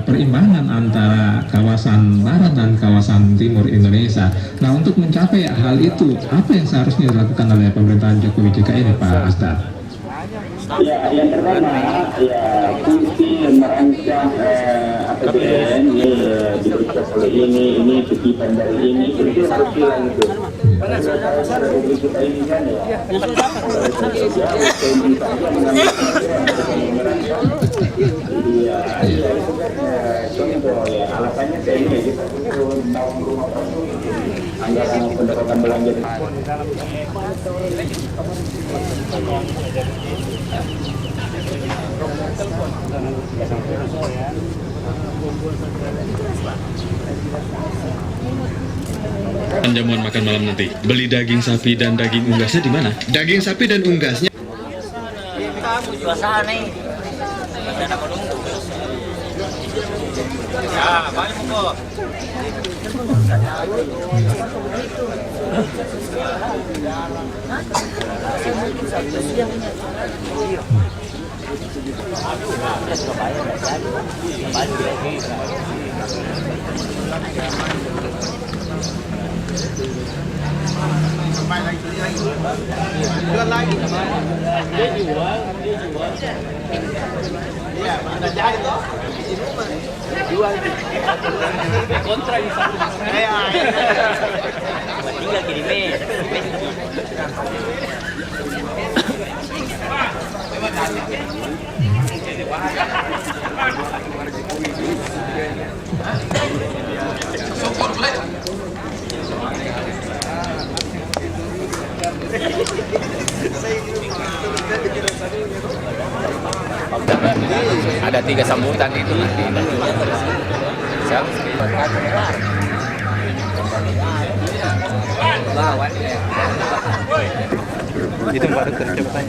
perimbangan antara kawasan barat dan kawasan timur Indonesia. Nah, untuk mencapai hal itu, apa yang seharusnya dilakukan oleh pemerintahan Jokowi JK ini, Pak Asdar? Ya, yang pertama, ya fungsi merancang APBN ini diberikan oleh ini titipan dari ini, itu harus hilang itu. Karena Republik kita ini kan ya, contoh ya, alasannya saya ini kita tahun rumah anggaran pendapatan belanja. Jamuan makan malam nanti, beli daging sapi dan daging unggasnya di mana? Daging sapi dan unggasnya. Suasana nih. Ada menunggu. Ya, balik kok. Jual lagi. Dia jual. Iya, ada jahit toh. Jual. Kontra di sana. Iya. Tinggal kirimnya. Ada 3 sambutan itu nanti. Itu baru tercepat.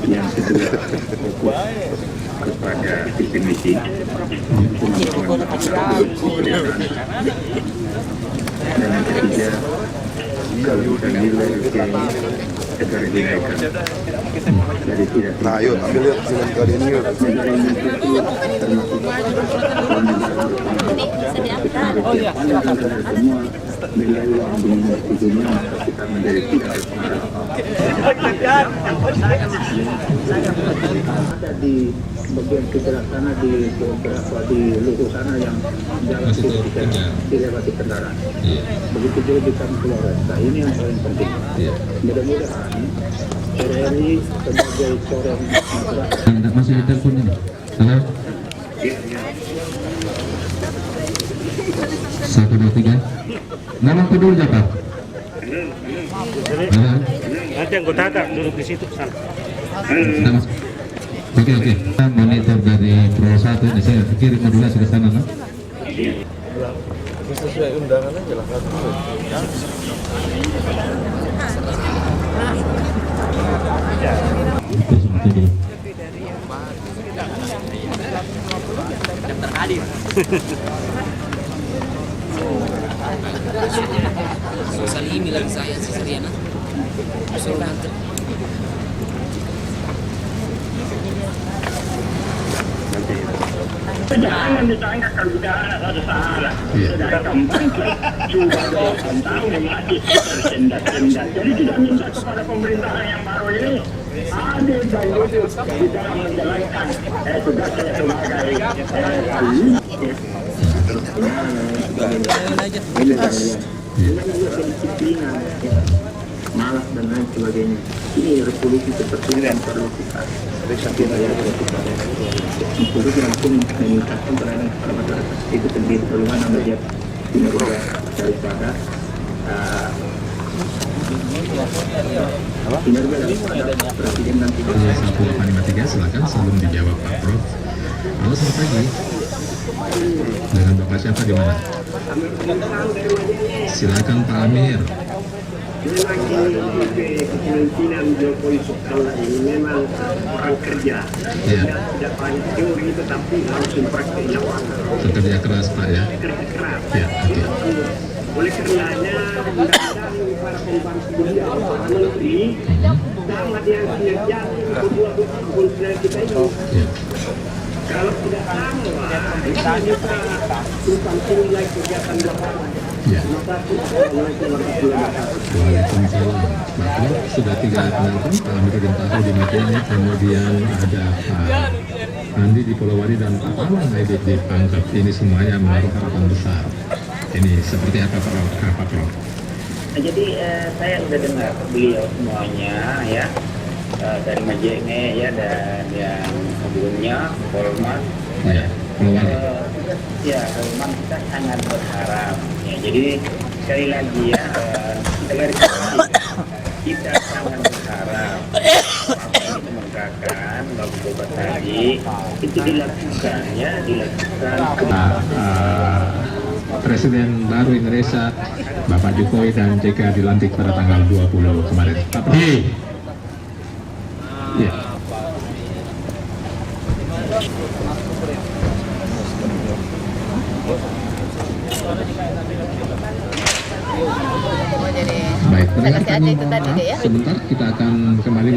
Yang kedua, kepada visi misi dan yang ketiga, keluhuran nilai agar dinaikkan dari tidak. Nah, ayo ambil lihat dengan kali ini yuk. Oh iya, silakan. Semua nilai yang dimilikinya kita menjadi tidak berpengaruh. Ada di bagian sebelah sana, di beberapa di luhur sana yang jalan tidak dilewati kendaraan. Begitu juga di Kampung Nah, ini yang paling penting. Mudah-mudahan RRI sebagai seorang masyarakat. Masih di telepon ini. Halo. 1, 2, 3. Nama kedua siapa? Nanti anggota tak duduk di situ sana. Oke. Kita monitor dari Pro 1 ini saya kirim modulasi ke sana, no? Sesuai undangan aja lah. Daftar hadir. Sosial ini bilang saya si Seriana. Suruh nanti. Jangan ditanggakan bicara ada salah. Sudah kembali juga 8 tahun masih tersendat-sendat. Jadi tidak minta kepada pemerintahan yang baru ini adil dan jujur di dalam menjalankan tugasnya sebagai kedisiplinan, malas dan lain sebagainya. Ini revolusi seperti ini yang perlu kita untuk langsung meningkatkan pelayanan kepada masyarakat. Itu sendiri bagaimana melihat kinerja daripada kinerja daripada presiden nanti. 1853, silakan sebelum dijawab Pak Prof. Halo, selamat pagi. Dengan Bapak siapa di mana? Silakan Pak Amir. Memang ini kepemimpinan Jokowi Soekarno ini memang orang kerja. Tidak banyak teori tetapi langsung praktek lapangan. Bekerja keras Pak ya. Kerja keras. Ya, oke. Oleh karenanya, undang-undang para pembantu beliau, para menteri, sama yang kinerja kedua kementerian kita ini. Kalau tidak sama, kita bisa tentang nilai kegiatan lapangan. Maka Waalaikumsalam. Maka sudah 3 penonton, Pak Amiruddin Tahu di Madinah, kemudian ada Pak Andi di Polowari dan Pak Awan di Pangkep. Ini semuanya menaruh harapan besar. Ini seperti apa Pak Prof? jadi saya sudah dengar beliau semuanya ya dari Majene ya dan yang sebelumnya Polman Ya, Polowari. ya Polman kita sangat berharap ya, jadi sekali lagi ya kita garis bawahi, kita sangat berharap apa yang dikemukakan Bapak Bupati tadi itu dilakukan ya Presiden baru Indonesia Bapak Jokowi dan JK dilantik pada tanggal 20 kemarin. Pak Prof. Ya. Baik, pendengar kami mohon maaf, sebentar kita akan kembali.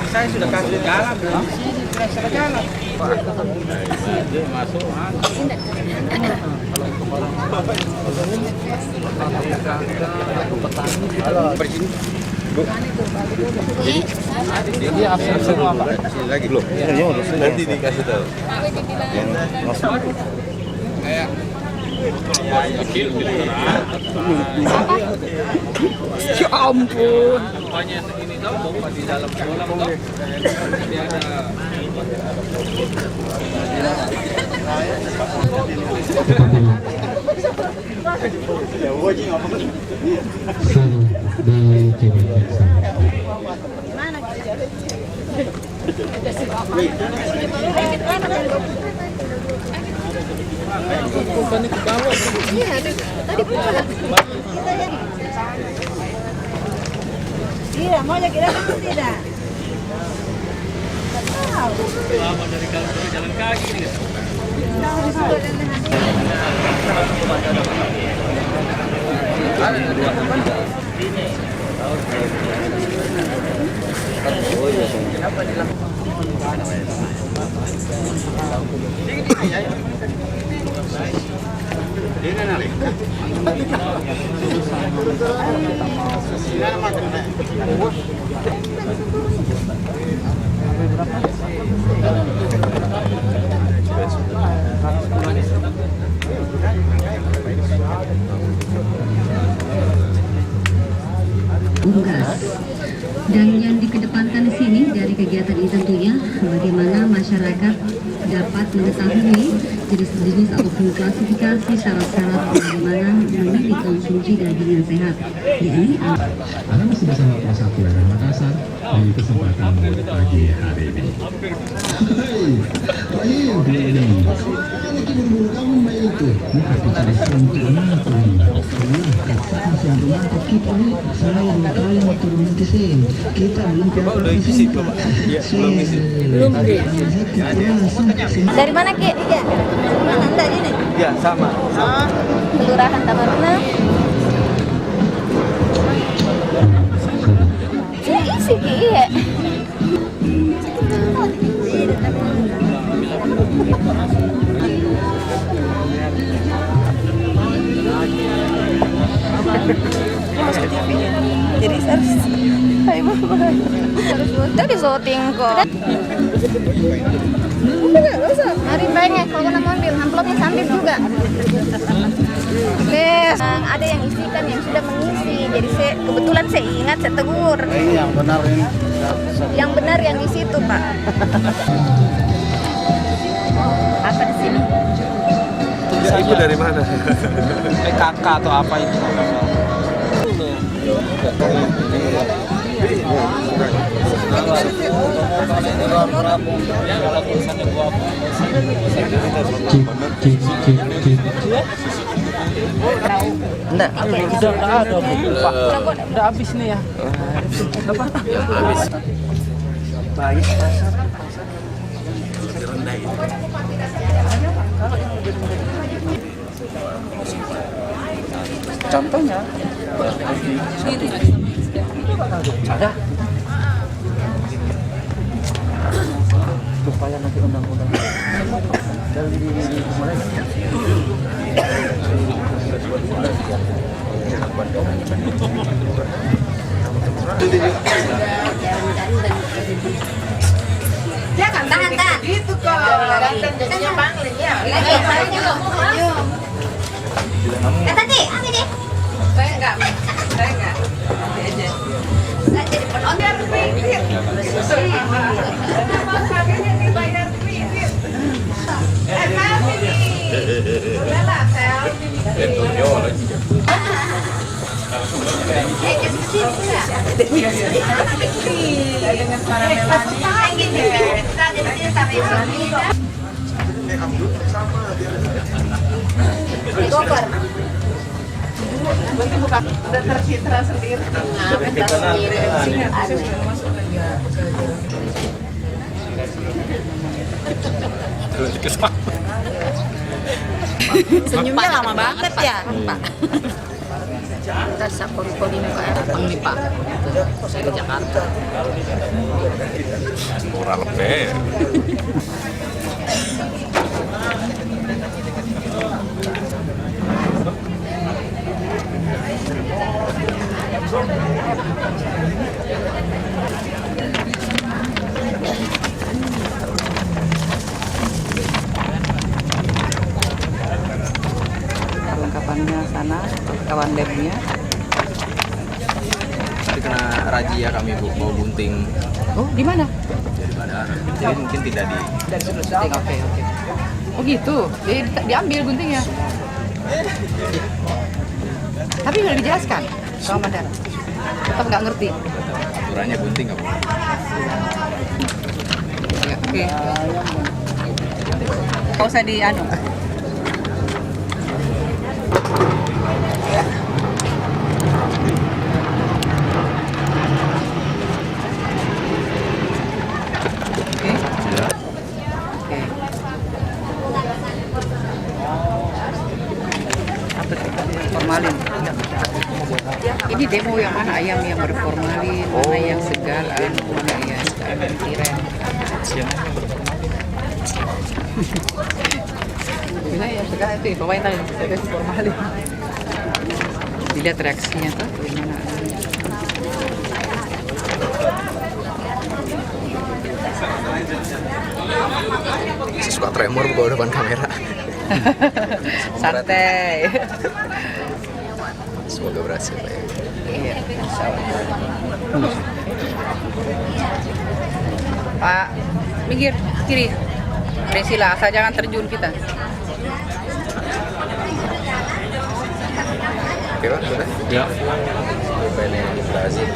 Saya sudah kasih jalan belum? Sudah jalan. Jadi absen semua Pak. Lagi belum? Nanti dikasih tahu. Ya ampun. Iya, mau kira itu tidak. Lama dari kantor jalan kaki nih. Unggas. Dan yang dikedepankan di sini dari kegiatan ini tentunya bagaimana masyarakat dapat mengetahui jenis-jenis ataupun klasifikasi syarat-syarat bagaimana memilih konsumsi daging yang sehat. Yakni Anda masih bersama Pak Satu dari Makassar di kesempatan pagi hari ini. Dari mana Ki? Mana Anda ini? Ya, sama. Kelurahan Tamaruna. Ini isi Ki ya. Jadi harus, hai mama, harus syuting kok. Mari banyak kalau nak ambil, amplopnya sambil juga. Bes, ada yang isikan yang sudah mengisi. Jadi kebetulan saya ingat, saya tegur. Yang benar ini. Yang benar yang di situ, Pak. Apa di sini? Ibu dari mana? PKK atau apa itu? Enggak, udah ada Bu, Pak. Udah habis nih ya. Habis. Baik. Contohnya ada supaya nanti undang-undang dari kemarin Jangan tahan. Itu kok. Jadinya bangling ya. Tadi, ambil deh. Saya enggak. Ambil aja. Saya jadi penonton. Udah tercitra sendiri. Senyumnya lama banget ya, Pak. Kita sapori-pori muka datang nih, Pak. Saya ke Jakarta. Murah lebih. Perlengkapannya sana, kawan labnya. Tadi kena razia kami Bu, bawa gunting Oh, di mana? dari bandara. Jadi mungkin tidak di Dari sudut syuting. Oke. Oh gitu. Jadi diambil guntingnya. Tapi udah dijelaskan sama bandara. Tetap nggak ngerti. aturannya gunting apa? Ya, oke. Nggak usah di anu. Oke. Oke. Apa sih? Formalin. Ini demo yang mana, ayam yang berformalin, mana yang segar, mana yang segar tiren. Bila yang segar itu bawain tadi, itu formalin. Dilihat reaksinya tuh gimana. Saya suka tremor kalau depan kamera. Santai. Semoga berhasil Pak ya. Iya, insya Allah. Pak, minggir kiri. Presila, asal jangan terjun kita. Oke Pak, sudah? Ya. Ini Brazil.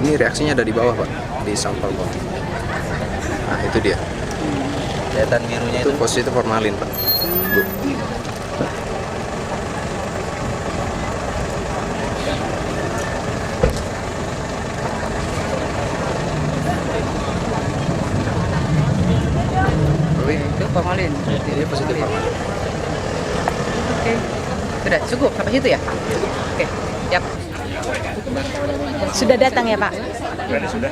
Ini reaksinya ada di bawah Pak, di sampel bawah. Nah itu dia. Kelihatan birunya itu positif formalin Pak. Bu. Itu formalin. Ini positif formalin. Oke. Sudah cukup sampai situ ya? Oke. Siap. Sudah datang ya Pak? Sudah.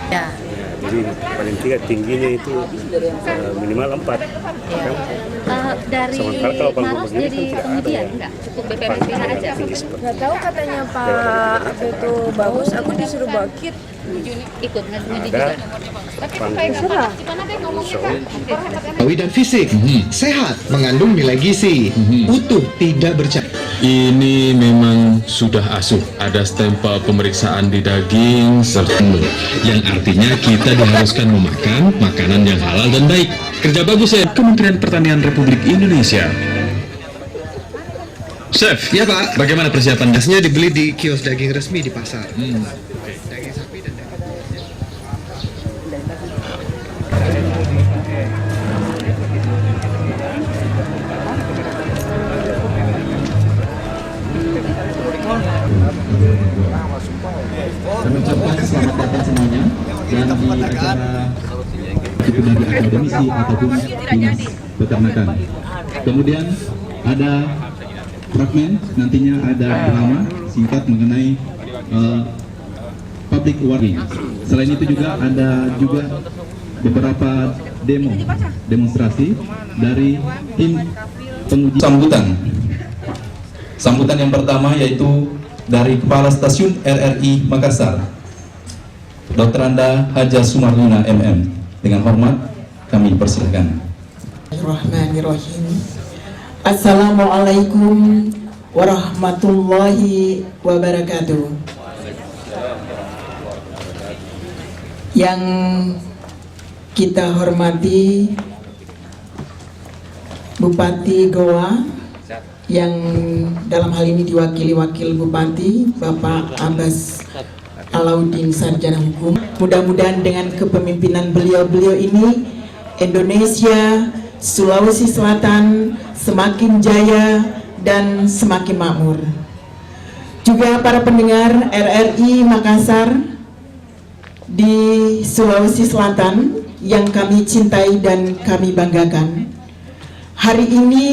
Ya. Jadi paling tidak tingginya itu minimal 4. Ya. Dari Sementara kalau bangun Maros begini jadi kan tidak ada penelitian yang enggak? Cukup BPPH aja. Nggak tahu katanya Pak itu bagus, aku disuruh bakit. Ikut ngaji juga. Tapi Terserah. Tawi dan fisik, sehat, mengandung nilai gizi, utuh, tidak bercampur. Ini memang sudah asuh. Ada stempel pemeriksaan di daging serta yang artinya kita diharuskan memakan makanan yang halal dan baik. Kerja bagus ya Kementerian Pertanian Republik Indonesia. Chef, ya Pak. Bagaimana persiapan gasnya? Dibeli di kios daging resmi di pasar. Daging sapi dan daging. Kami ucapkan selamat datang semuanya dan di acara itu dari akademisi ataupun dinas peternakan. Kemudian ada fragmen, nantinya ada drama singkat mengenai public warning. Selain itu juga ada beberapa demonstrasi dari tim penguji sambutan yang pertama yaitu dari Kepala Stasiun RRI Makassar, Dr. Anda Haja Sumarlina MM. Dengan hormat kami persilahkan. Bismillahirrahmanirrahim. Assalamualaikum warahmatullahi wabarakatuh. Yang kita hormati Bupati Goa, yang dalam hal ini diwakili Wakil Bupati Bapak Abbas Alauddin Sarjana Hukum. Mudah-mudahan dengan kepemimpinan beliau ini Indonesia, Sulawesi Selatan semakin jaya dan semakin makmur. Juga para pendengar RRI Makassar di Sulawesi Selatan yang kami cintai dan kami banggakan. Hari ini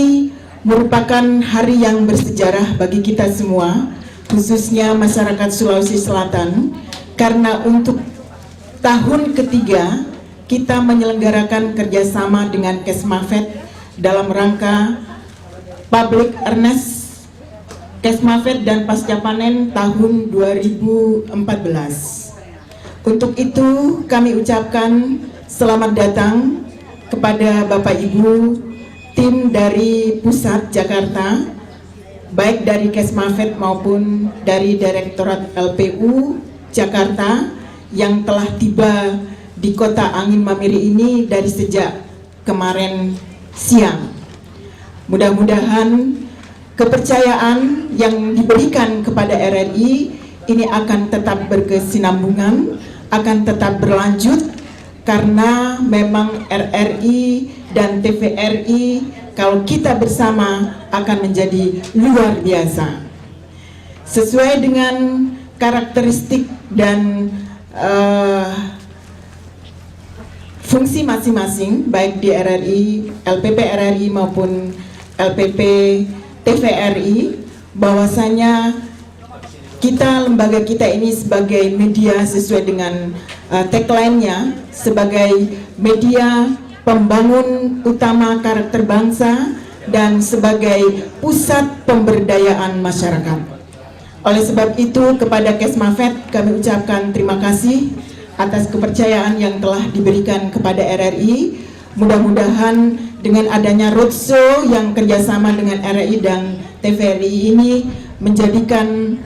merupakan hari yang bersejarah bagi kita semua, khususnya masyarakat Sulawesi Selatan, karena untuk tahun ketiga kita menyelenggarakan kerjasama dengan Kesmafed dalam rangka Public Awareness Kesmafed dan Pasca Panen tahun 2014. Untuk itu kami ucapkan selamat datang kepada Bapak Ibu tim dari pusat Jakarta, baik dari Kesmafed maupun dari Direktorat LPU Jakarta yang telah tiba di Kota Angin Mamiri ini dari sejak kemarin siang. Mudah-mudahan kepercayaan yang diberikan kepada RRI ini akan tetap berkesinambungan, akan tetap berlanjut, karena memang RRI dan TVRI kalau kita bersama akan menjadi luar biasa. Sesuai dengan karakteristik dan fungsi masing-masing, baik di RRI, LPP RRI maupun LPP TVRI, bahwasanya lembaga kita ini sebagai media sesuai dengan tagline-nya, sebagai media pembangun utama karakter bangsa dan sebagai pusat pemberdayaan masyarakat. Oleh sebab itu kepada Kesmafed kami ucapkan terima kasih atas kepercayaan yang telah diberikan kepada RRI. Mudah-mudahan dengan adanya roadshow yang kerjasama dengan RRI dan TVRI ini menjadikan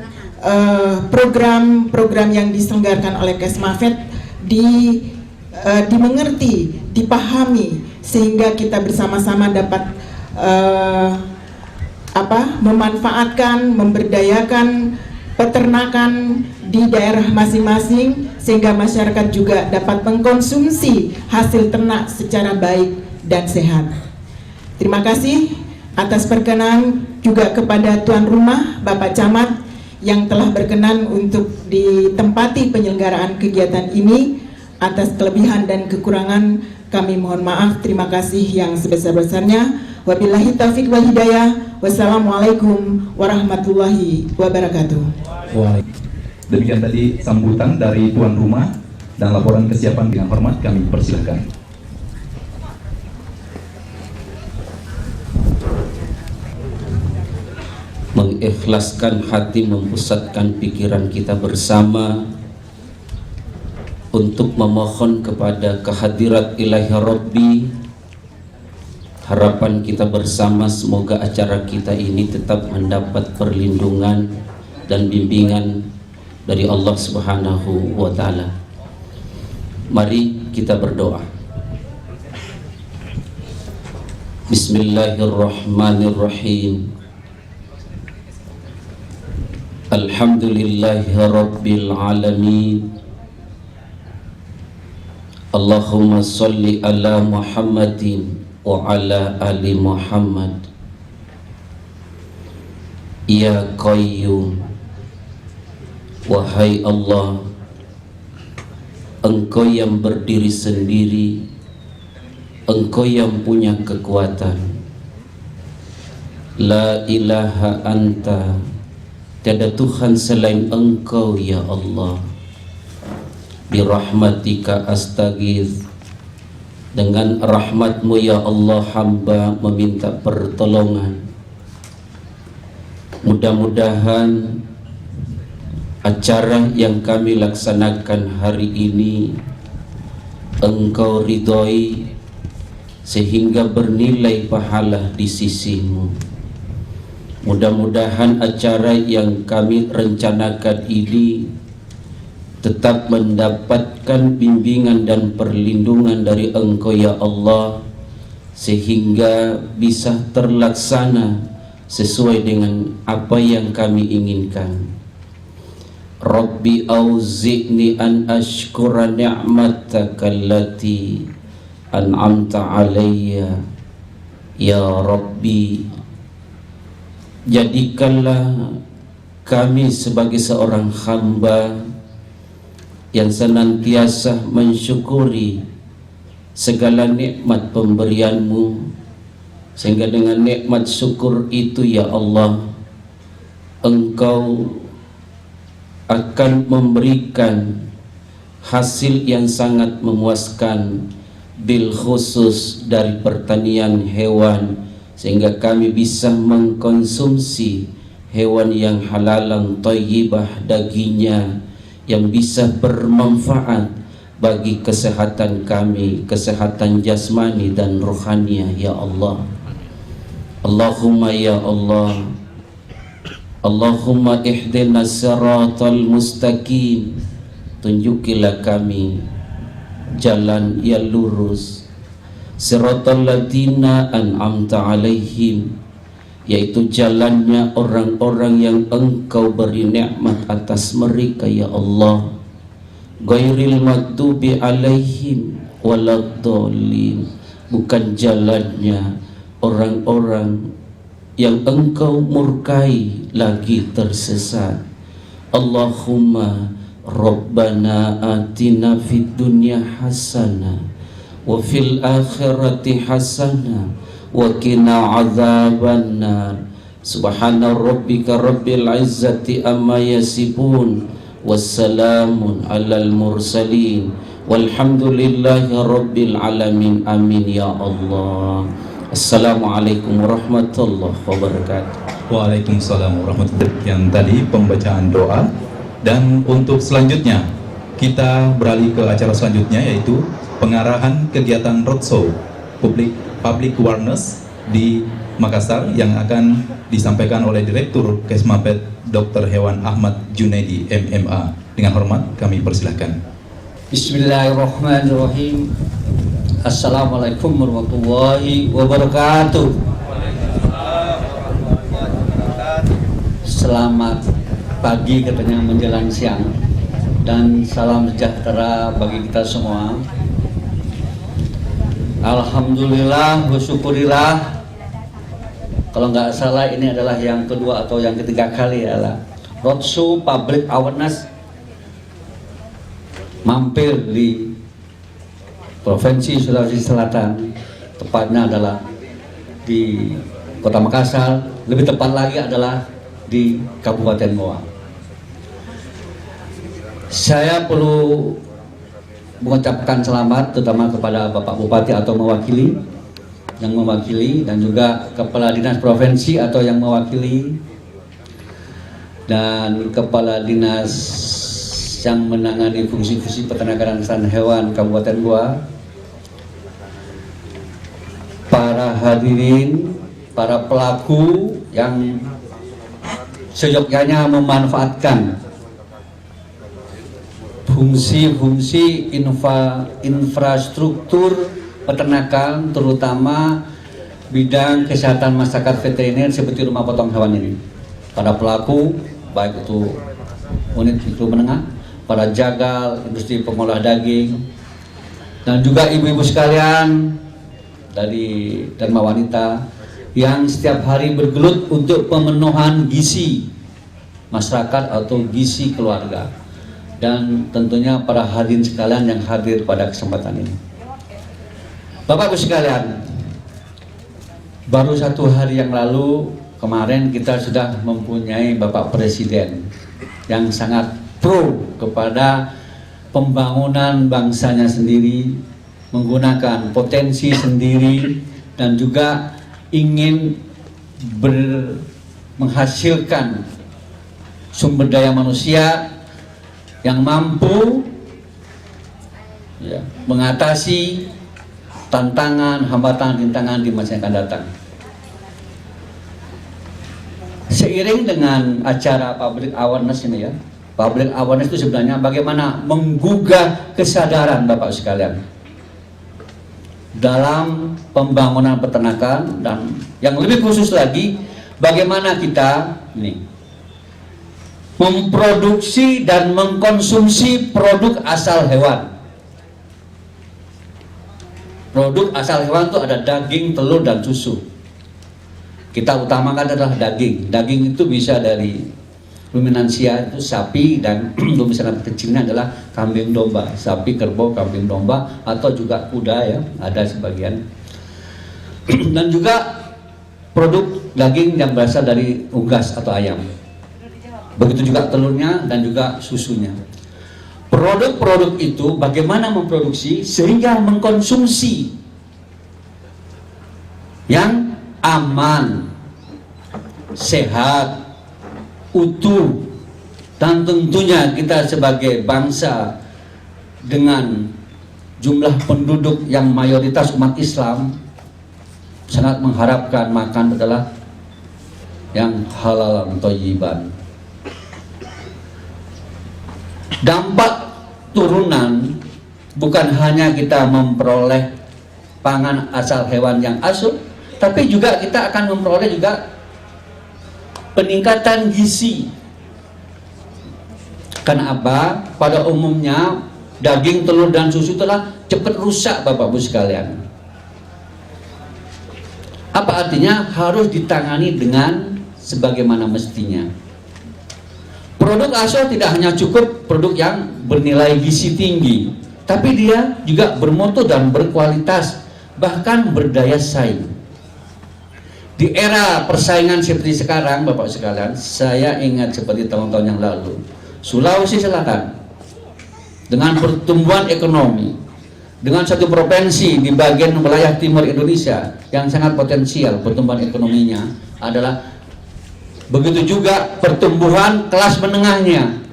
program-program yang diselenggarakan oleh Kesmafed dimengerti, dipahami, sehingga kita bersama-sama dapat memanfaatkan, memberdayakan peternakan di daerah masing-masing, sehingga masyarakat juga dapat mengkonsumsi hasil ternak secara baik dan sehat. Terima kasih atas perkenan juga kepada tuan rumah Bapak Camat yang telah berkenan untuk ditempati penyelenggaraan kegiatan ini. Atas kelebihan dan kekurangan kami mohon maaf. Terima kasih yang sebesar-besarnya. Wabillahi taufiq wal hidayah. Wassalamualaikum warahmatullahi wabarakatuh. Demikian tadi sambutan dari tuan rumah dan laporan kesiapan. Dengan hormat kami persilahkan. Mengikhlaskan hati, memusatkan pikiran kita bersama untuk memohon kepada kehadirat Ilahi Rabbi. Harapan kita bersama semoga acara kita ini tetap mendapat perlindungan dan bimbingan dari Allah Subhanahu wa Ta'ala. Mari kita berdoa. Bismillahirrahmanirrahim. Alhamdulillahi Rabbil Alamin. Allahumma salli ala Muhammadin wa ala ali Muhammad. Ya Qayyum, wahai Allah, Engkau yang berdiri sendiri, Engkau yang punya kekuatan. La ilaha anta, tiada Tuhan selain Engkau ya Allah. Birahmatika astaghith, dengan rahmatmu ya Allah hamba meminta pertolongan. Mudah-mudahan acara yang kami laksanakan hari ini Engkau ridhoi sehingga bernilai pahala di sisimu. Mudah-mudahan acara yang kami rencanakan ini tetap mendapatkan bimbingan dan perlindungan dari Engkau ya Allah, sehingga bisa terlaksana sesuai dengan apa yang kami inginkan. Rabbi auzi'ni an ashkura ni'mataka allati an'amta alayya. Ya Rabbi, jadikanlah kami sebagai seorang hamba yang senantiasa mensyukuri segala nikmat pemberian-Mu, sehingga dengan nikmat syukur itu ya Allah, Engkau akan memberikan hasil yang sangat memuaskan, bil khusus dari pertanian hewan, sehingga kami bisa mengkonsumsi hewan yang halalan thayyibah dagingnya, yang bisa bermanfaat bagi kesehatan kami, kesehatan jasmani dan rohaniah ya Allah. Allahumma ya Allah, Allahumma ihdinas siratal mustaqim, tunjukilah kami jalan yang lurus, siratal ladzina an'amta alaihim, yaitu jalannya orang-orang yang Engkau beri nikmat atas mereka ya Allah. Ghairil maghdubi alaihim waladdallin, bukan jalannya orang-orang yang Engkau murkai lagi tersesat. Allahumma Rabbana atina fid dunya hasanah wa fil akhirati hasanah wa qina adzabannar. Subhana rabbika rabbil izzati amma yasifun, wassalamun alal mursalin, walhamdulillahi rabbil alamin. Amin ya Allah. Assalamualaikum warahmatullahi wabarakatuh. Waalaikumsalam warahmatullahi wabarakatuh. Yang tadi pembacaan doa, dan untuk selanjutnya kita beralih ke acara selanjutnya, yaitu pengarahan kegiatan roadshow public awareness di Makassar yang akan disampaikan oleh Direktur Kesmapet Dr. Hewan Ahmad Junaidi MMA. Dengan hormat kami persilahkan. Bismillahirrahmanirrahim. Assalamualaikum warahmatullahi wabarakatuh. Selamat pagi katanya menjelang siang, dan salam sejahtera bagi kita semua. Alhamdulillah, bersyukurillah. Kalau nggak salah ini adalah yang kedua atau yang ketiga kali ya lah roadshow public awareness mampir di Provinsi Sulawesi Selatan, tepatnya adalah di Kota Makassar, lebih tepat lagi adalah di Kabupaten Goa. Saya perlu mengucapkan selamat terutama kepada Bapak Bupati atau mewakili, yang mewakili, dan juga Kepala Dinas Provinsi atau yang mewakili, dan Kepala Dinas yang menangani fungsi-fungsi peternakan dan hewan Kabupaten Goa, para hadirin, para pelaku yang seyogyanya memanfaatkan fungsi-fungsi infrastruktur peternakan, terutama bidang kesehatan masyarakat veteriner seperti rumah potong hewan ini. Para pelaku, baik itu unit mikro menengah, para jagal, industri pengolah daging, dan juga ibu-ibu sekalian dari Dharma Wanita yang setiap hari bergelut untuk pemenuhan gizi masyarakat atau gizi keluarga, dan tentunya para hadirin sekalian yang hadir pada kesempatan ini. Bapak Ibu sekalian, baru 1 hari yang lalu kemarin kita sudah mempunyai Bapak Presiden yang sangat pro kepada pembangunan bangsanya sendiri, menggunakan potensi sendiri, dan juga ingin menghasilkan sumber daya manusia yang mampu mengatasi tantangan, hambatan, rintangan di masa yang akan datang. Seiring dengan acara public awareness ini ya, public awareness itu sebenarnya bagaimana menggugah kesadaran Bapak sekalian dalam pembangunan peternakan, dan yang lebih khusus lagi bagaimana kita ini memproduksi dan mengkonsumsi produk asal hewan. Produk asal hewan itu ada daging, telur, dan susu. Kita utamakan adalah daging. Daging itu bisa dari ruminansia, itu sapi, dan ruminansia kecilnya adalah kambing domba, sapi, kerbau, kambing domba, atau juga kuda ya, ada sebagian. Dan juga produk daging yang berasal dari unggas atau ayam. Begitu juga telurnya dan juga susunya. Produk-produk itu bagaimana memproduksi sehingga mengkonsumsi yang aman, sehat, utuh, dan tentunya kita sebagai bangsa dengan jumlah penduduk yang mayoritas umat Islam sangat mengharapkan makan adalah yang halal dan thayyiban. Dampak turunan bukan hanya kita memperoleh pangan asal hewan yang asuh, tapi juga kita akan memperoleh juga peningkatan gizi. Karena apa? Pada umumnya daging, telur, dan susu telah cepat rusak Bapak Ibu sekalian. Apa artinya? Harus ditangani dengan sebagaimana mestinya. Produk asal tidak hanya cukup produk yang bernilai gizi tinggi, tapi dia juga bermutu dan berkualitas, bahkan berdaya saing. Di era persaingan seperti sekarang Bapak sekalian, saya ingat seperti tahun-tahun yang lalu, Sulawesi Selatan dengan pertumbuhan ekonomi, dengan satu provinsi di bagian wilayah timur Indonesia yang sangat potensial pertumbuhan ekonominya adalah, begitu juga pertumbuhan kelas menengahnya.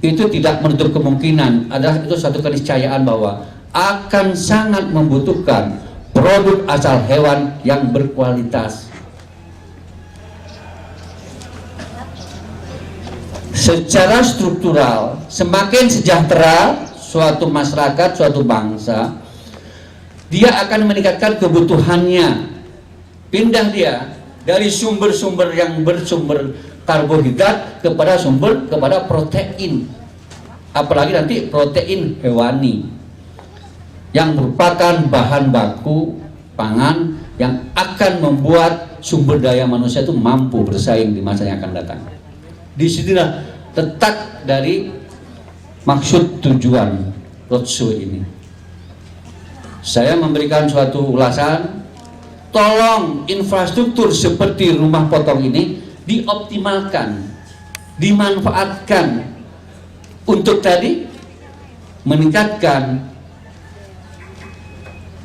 Itu tidak menutup kemungkinan, adalah itu satu keniscayaan bahwa akan sangat membutuhkan produk asal hewan yang berkualitas. Secara struktural, semakin sejahtera suatu masyarakat, suatu bangsa, dia akan meningkatkan kebutuhannya. Pindah dia dari sumber-sumber yang bersumber karbohidrat kepada protein, apalagi nanti protein hewani yang merupakan bahan baku pangan yang akan membuat sumber daya manusia itu mampu bersaing di masa yang akan datang. Disinilah letak dari maksud tujuan roadshow ini. Saya memberikan suatu ulasan, tolong infrastruktur seperti rumah potong ini dioptimalkan, dimanfaatkan untuk tadi meningkatkan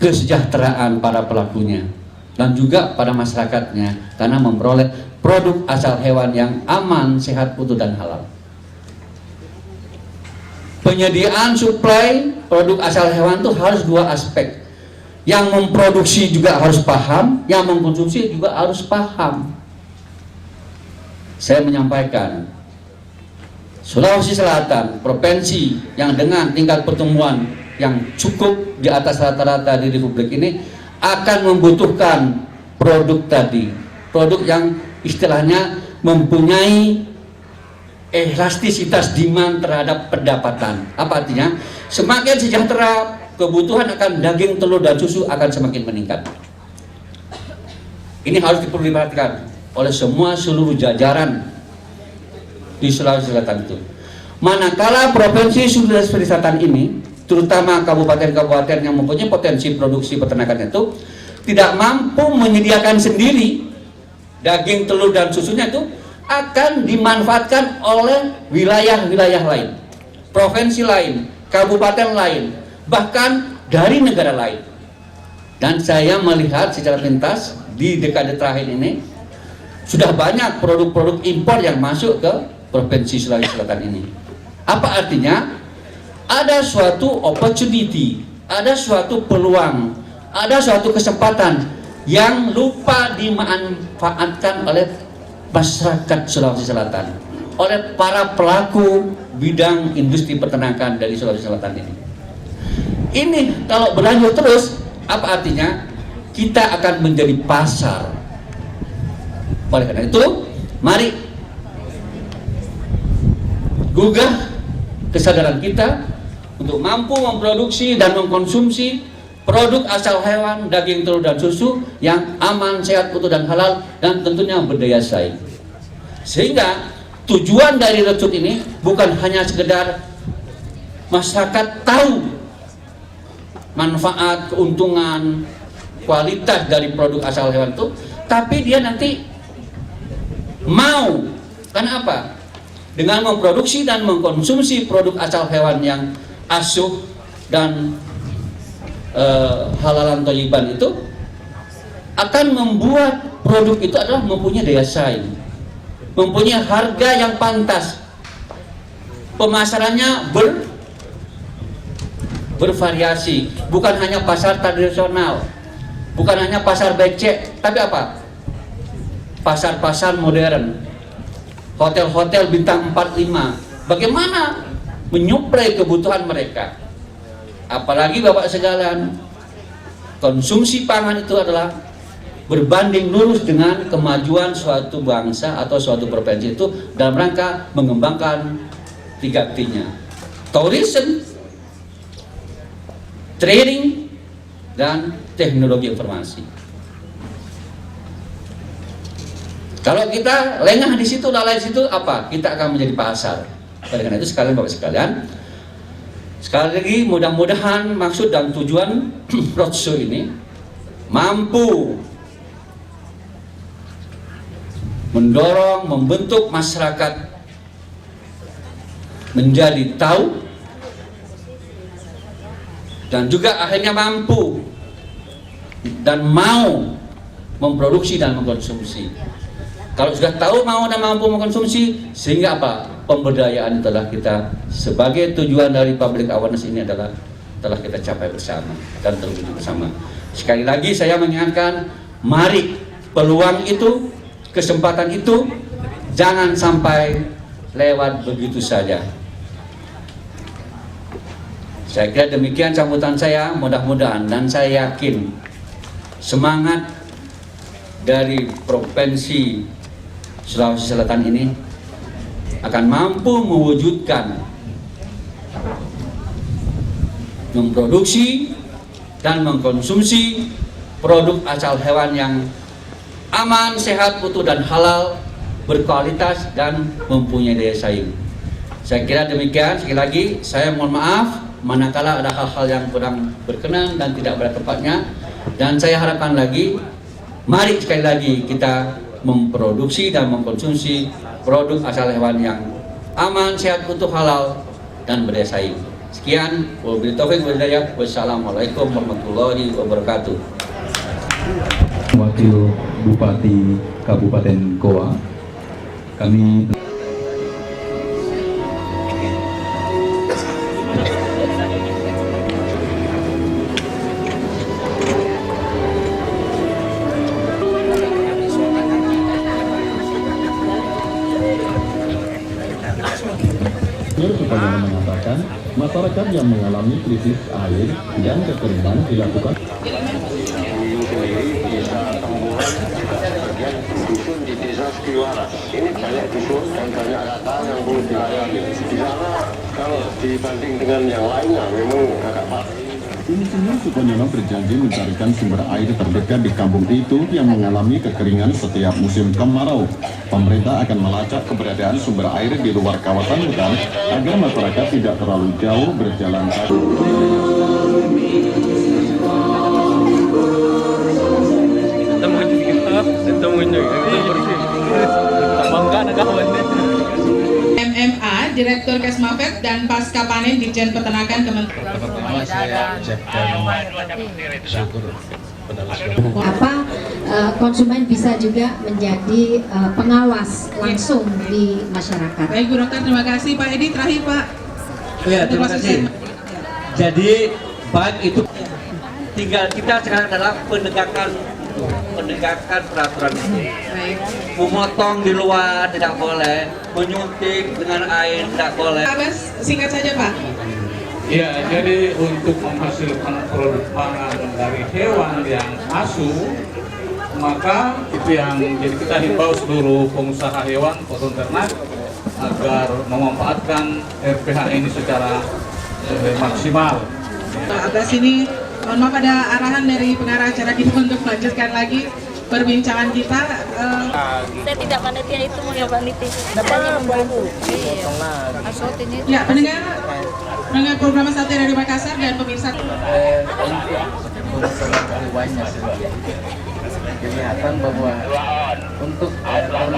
kesejahteraan para pelakunya dan juga pada masyarakatnya, karena memperoleh produk asal hewan yang aman, sehat, utuh, dan halal. Penyediaan suplai produk asal hewan itu harus dua aspek. Yang memproduksi juga harus paham, yang mengkonsumsi juga harus paham. Saya menyampaikan, Sulawesi Selatan, provinsi yang dengan tingkat pertumbuhan yang cukup di atas rata-rata di Republik ini, akan membutuhkan produk tadi, produk yang istilahnya mempunyai elastisitas demand terhadap pendapatan. Apa artinya? Semakin sejahtera, kebutuhan akan daging, telur, dan susu akan semakin meningkat. Ini harus diperhatikan oleh semua seluruh jajaran di Sulawesi Selatan itu. Manakala provinsi Sulawesi Selatan ini, terutama kabupaten-kabupaten yang mempunyai potensi produksi peternakan itu, tidak mampu menyediakan sendiri daging, telur, dan susunya, itu akan dimanfaatkan oleh wilayah-wilayah lain, provinsi lain, kabupaten lain, bahkan dari negara lain. Dan saya melihat secara pintas di dekade terakhir ini sudah banyak produk-produk impor yang masuk ke provinsi Sulawesi Selatan ini. Apa artinya? Ada suatu opportunity, ada suatu peluang, ada suatu kesempatan yang lupa dimanfaatkan oleh masyarakat Sulawesi Selatan, oleh para pelaku bidang industri peternakan dari Sulawesi Selatan ini. Ini kalau berlanjut terus, apa artinya? Kita akan menjadi pasar. Oleh karena itu, mari gugah kesadaran kita untuk mampu memproduksi dan mengkonsumsi produk asal hewan, daging, telur, dan susu yang aman, sehat, utuh, dan halal, dan tentunya berdaya saing. Sehingga tujuan dari roadshow ini bukan hanya sekedar masyarakat tahu manfaat, keuntungan, kualitas dari produk asal hewan itu, tapi dia nanti mau. Karena apa? Dengan memproduksi dan mengkonsumsi produk asal hewan yang asuh dan halalan thayyiban itu akan membuat produk itu adalah mempunyai daya saing, mempunyai harga yang pantas, pemasarannya bervariasi, bukan hanya pasar tradisional, bukan hanya pasar becek, tapi apa? Pasar-pasar modern, hotel-hotel bintang 4-5. Bagaimana menyuplai kebutuhan mereka? Apalagi Bapak sekalian, konsumsi pangan itu adalah berbanding lurus dengan kemajuan suatu bangsa atau suatu provinsi itu dalam rangka mengembangkan 3T-nya: tourism, trading, dan teknologi informasi. Kalau kita lengah di situ, lalai di situ, apa? Kita akan menjadi pasar. Oleh karena itu sekalian Bapak sekalian, sekali lagi mudah-mudahan maksud dan tujuan roadshow ini mampu mendorong, membentuk masyarakat menjadi tahu, dan juga akhirnya mampu dan mau memproduksi dan mengkonsumsi. Kalau sudah tahu, mau, dan mampu mengkonsumsi, sehingga apa? Pemberdayaan adalah kita sebagai tujuan dari public awareness ini adalah telah kita capai bersama dan terwujud bersama. Sekali lagi saya mengingatkan, mari peluang itu, kesempatan itu jangan sampai lewat begitu saja. Saya kira demikian sambutan saya, mudah-mudahan, dan saya yakin semangat dari Provinsi Sulawesi Selatan ini akan mampu mewujudkan, memproduksi dan mengkonsumsi produk asal hewan yang aman, sehat, utuh, dan halal berkualitas dan mempunyai daya saing. Saya kira demikian. Sekali lagi saya mohon maaf manakala ada hal-hal yang kurang berkenan dan tidak pada tempatnya, dan saya harapkan lagi mari sekali lagi kita memproduksi dan mengkonsumsi produk asal hewan yang aman, sehat, untuk halal dan berdaya saing. Sekian, wabillahi taufiq wal hidayah. Wassalamualaikum warahmatullahi wabarakatuh. Wakil Bupati Kabupaten Goa, kami Supadana mengatakan masyarakat yang mengalami krisis air dan kekeringan dilakukan dusun di desa Skiwara. Ini banyak dusun dan banyak rata yang belum dilayani. Di sana kalau dibanding dengan yang lainnya memang agak parah. Ini semua Sukonyono berjanji mencarikan sumber air terdekat di kampung itu yang mengalami kekeringan setiap musim kemarau. Pemerintah akan melacak keberadaan sumber air di luar kawasan hutan agar masyarakat tidak terlalu jauh berjalan kaki. MMA, Direktur Kesmafet dan Pasca Panen Ditjen Peternakan Kementerian konsumen bisa juga menjadi pengawas langsung di masyarakat. Baik Bu Dokter, terima kasih. Pak Edi terakhir Pak. Ya, terima kasih. Jadi baik itu tinggal kita sekarang adalah penegakan peraturan itu. Memotong di luar tidak boleh, menyuntik dengan air tidak boleh. Abbas, singkat saja Pak. Ya, jadi untuk menghasilkan produk pangan dari hewan yang asuh, maka itu yang jadi kita himbau seluruh pengusaha hewan, peternak agar memanfaatkan RPH ini secara maksimal. Abbas ini, mohon maaf ada arahan dari pengarah acara kita untuk melanjutkan lagi perbincangan kita. Saya tidak panitia itu, ya panitia. Dapatnya membantu. Ya, pendengar program satu dari Makassar dan pemirsa. Kelihatan bahwa untuk pengadaan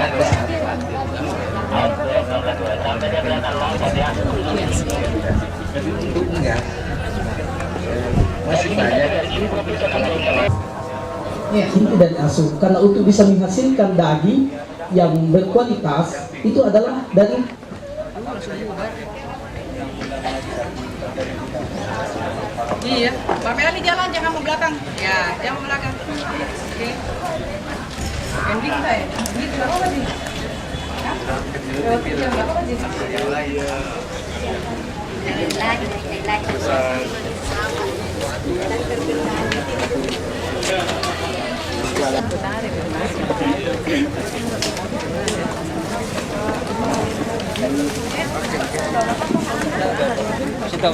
untuk enggak masih banyak. Ya, inti dari asuh, karena untuk bisa menghasilkan daging yang berkualitas itu adalah dari Iya, Mbak Melani jalan, jangan mau belakang. Ya, jangan mau belakang. Oke. Ending kita ya? Ini berapa sih? Berapa sih? Kita